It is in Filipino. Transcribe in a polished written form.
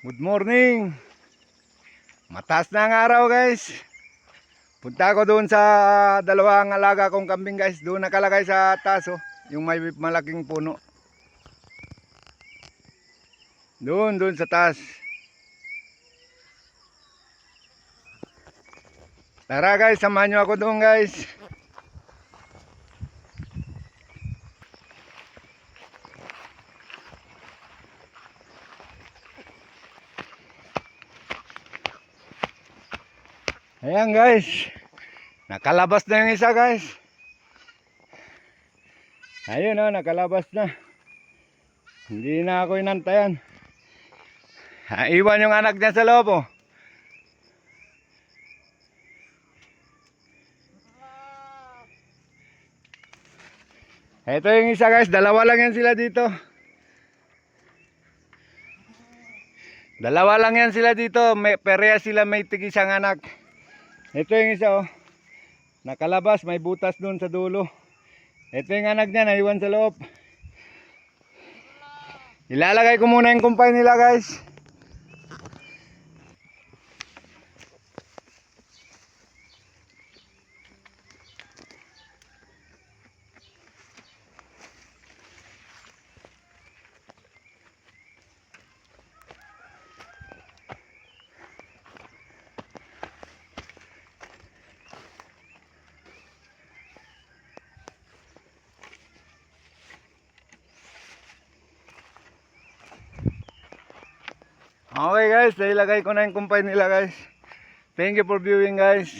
Good morning. Mataas na ang araw guys. Punta ako doon sa dalawang alaga kong kambing guys. Doon nakalagay sa taas oh, yung may malaking puno. Doon sa taas. Tara guys, samahan nyo ako doon guys. Ayan guys, nakalabas na yung isa guys. Ayun oh, nakalabas na. Hindi na ako inantayan. Iwan yung anak niya sa loob oh. Ito yung isa guys, dalawa lang yan sila dito. Dalawa lang yan sila dito, pareha sila may tig-isang anak. Ito yung isa oh, nakalabas, may butas doon sa dulo. Ito yung anak niya, naiwan sa loob. Ilalagay ko muna yung kumpay nila guys. Okay guys, nailagay ko na yung kumpay nila guys. Thank you for viewing guys.